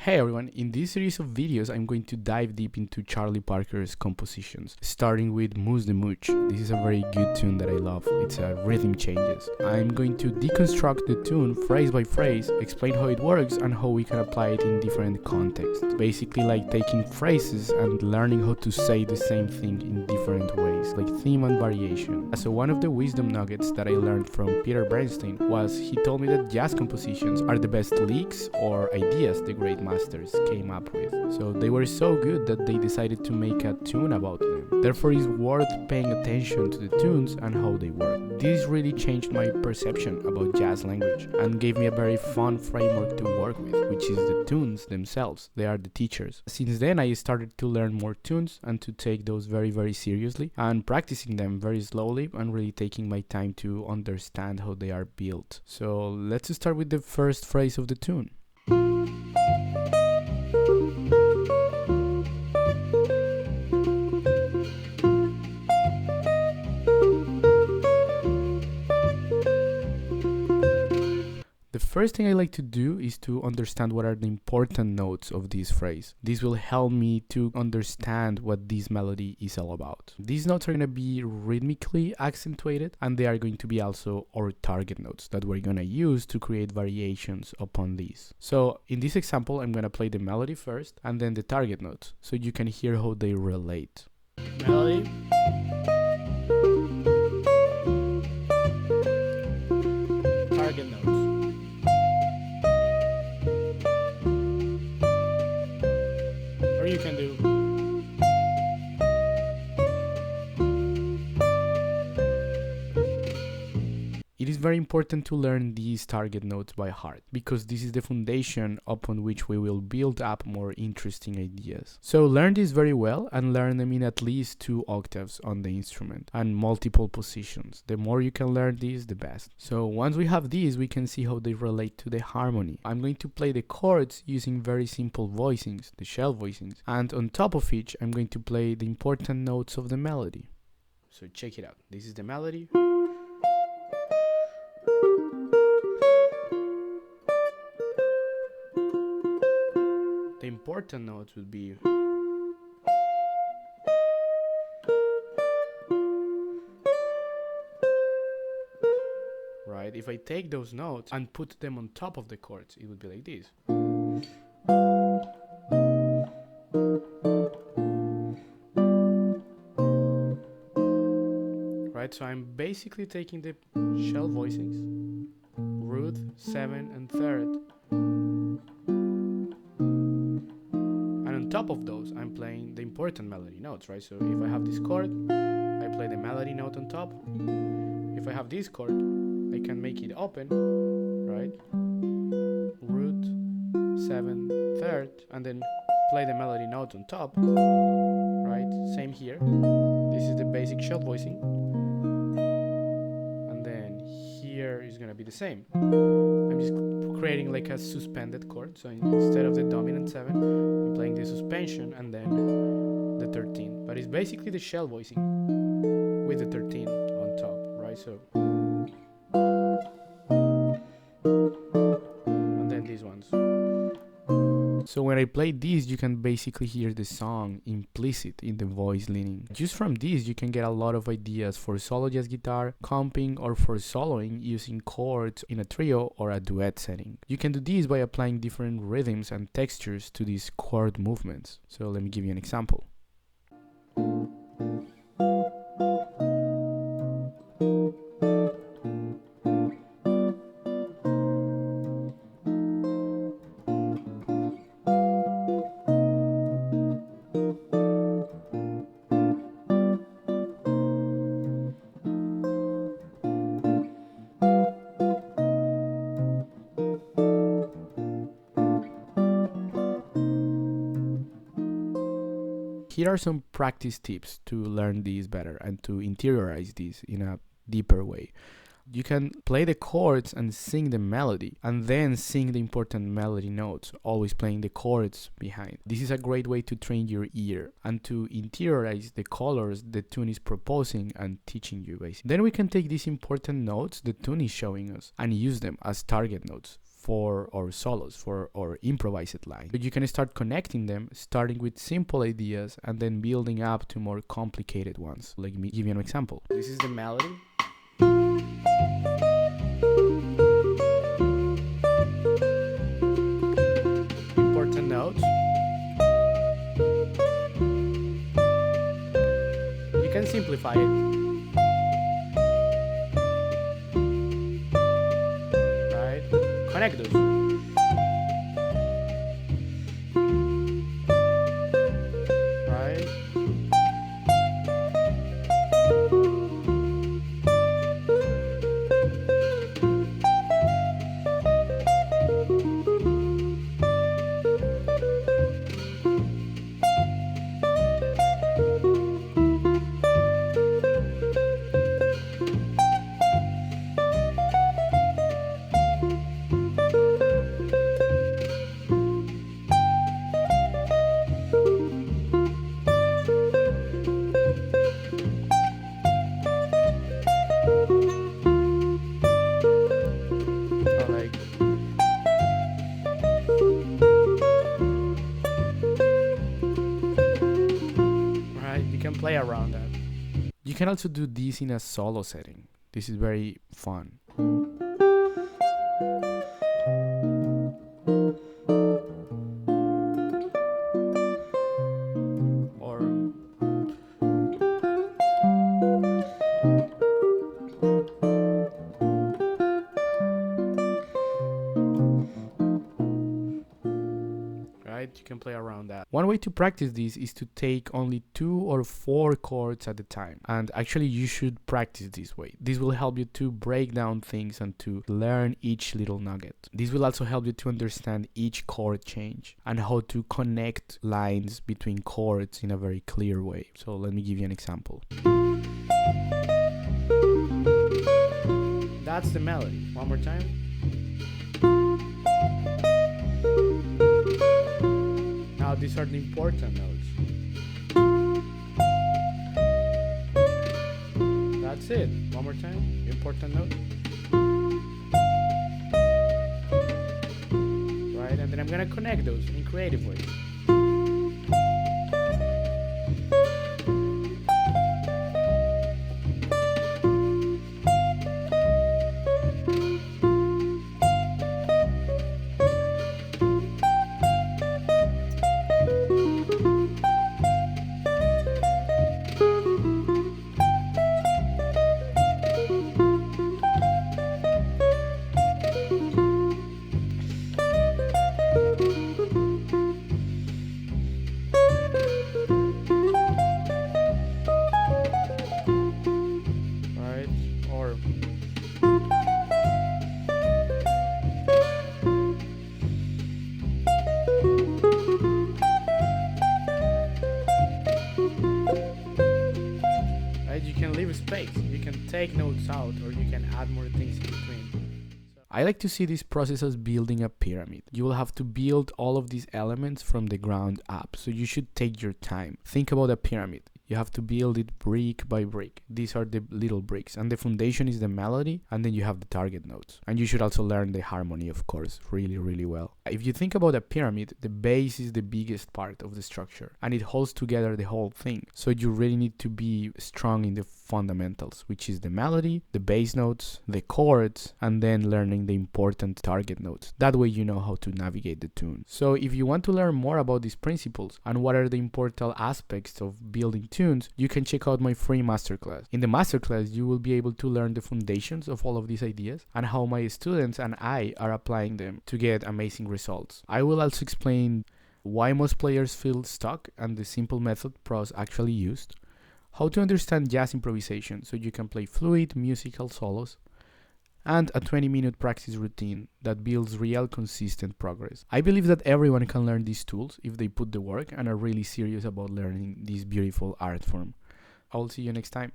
Hey everyone, in this series of videos I'm going to dive deep into Charlie Parker's compositions, starting with Mooche the Mooche. This is a very good tune that I love, it's rhythm changes. I'm going to deconstruct the tune phrase by phrase, explain how it works and how we can apply it in different contexts. Basically like taking phrases and learning how to say the same thing in different ways, like theme and variation. So one of the wisdom nuggets that I learned from Peter Bernstein was he told me that jazz compositions are the best leaks or ideas the great masters came up with. So they were so good that they decided to make a tune about them. Therefore it's worth paying attention to the tunes and how they work. This really changed my perception about jazz language and gave me a very fun framework to work with, which is the tunes themselves. They are the teachers. Since then I started to learn more tunes and to take those very seriously and practicing them very slowly and really taking my time to understand how they are built. So let's start with the first phrase of the tune. The first thing I like to do is to understand what are the important notes of this phrase. This will help me to understand what this melody is all about. These notes are going to be rhythmically accentuated and they are going to be also our target notes that we're going to use to create variations upon these. So in this example, I'm going to play the melody first and then the target notes so you can hear how they relate. Melody. Target notes. Or you can do It is very important to learn these target notes by heart because this is the foundation upon which we will build up more interesting ideas. So learn this very well and learn them in at least 2 octaves on the instrument and multiple positions. The more you can learn these, the best. So once we have these, we can see how they relate to the harmony. I'm going to play the chords using very simple voicings, the shell voicings, and on top of each, I'm going to play the important notes of the melody. So check it out. This is the melody. The important notes would be right. If I take those notes and put them on top of the chords, it would be like this. Right, so I'm basically taking the shell voicings, root, 7 and 3rd. Top of those, I'm playing the important melody notes, right? So if I have this chord, I play the melody note on top. If I have this chord, I can make it open, right? Root, 7, 3rd, and then play the melody note on top, right? Same here. This is the basic shell voicing. And then here is gonna be the same. I'm just creating like a suspended chord. So instead of the dominant 7, I'm playing the suspension and then the 13. But it's basically the shell voicing with the 13 on top, right? So and then these ones. So when I play these, you can basically hear the song implicit in the voice leaning. Just from these, you can get a lot of ideas for solo jazz guitar, comping, or for soloing using chords in a trio or a duet setting. You can do this by applying different rhythms and textures to these chord movements. So let me give you an example. Here are some practice tips to learn these better and to interiorize these in a deeper way. You can play the chords and sing the melody and then sing the important melody notes, always playing the chords behind. This is a great way to train your ear and to interiorize the colors the tune is proposing and teaching you basically. Then we can take these important notes the tune is showing us and use them as target notes for our solos, for our improvised line. But you can start connecting them, starting with simple ideas and then building up to more complicated ones. Let me give you an example. This is the melody. Important notes. You can simplify it. Connect those. Right? Play around that. You can also do this in a solo setting. This is very fun. You can play around that. One way to practice this is to take only 2 or 4 chords at a time. And actually you should practice this way. This will help you to break down things and to learn each little nugget. This will also help you to understand each chord change and how to connect lines between chords in a very clear way. So let me give you an example. That's the melody. One more time. Now these are the important notes. That's it. One more time. Important note. Right, and then I'm gonna connect those in creative ways. Space. You can take notes out or you can add more things in between. I like to see this process as building a pyramid. You will have to build all of these elements from the ground up, so you should take your time. Think about a pyramid. You have to build it brick by brick. These are the little bricks, and the foundation is the melody, and then you have the target notes. And you should also learn the harmony, of course, really well. If you think about a pyramid, the base is the biggest part of the structure, and it holds together the whole thing. So you really need to be strong in the fundamentals, which is the melody, the bass notes, the chords, and then learning the important target notes. That way you know how to navigate the tune. So if you want to learn more about these principles and what are the important aspects of building tunes, you can check out my free masterclass. In the masterclass, you will be able to learn the foundations of all of these ideas and how my students and I are applying them to get amazing results. I will also explain why most players feel stuck and the simple method pros actually used, how to understand jazz improvisation so you can play fluid musical solos, and a 20-minute practice routine that builds real consistent progress. I believe that everyone can learn these tools if they put the work and are really serious about learning this beautiful art form. I will see you next time.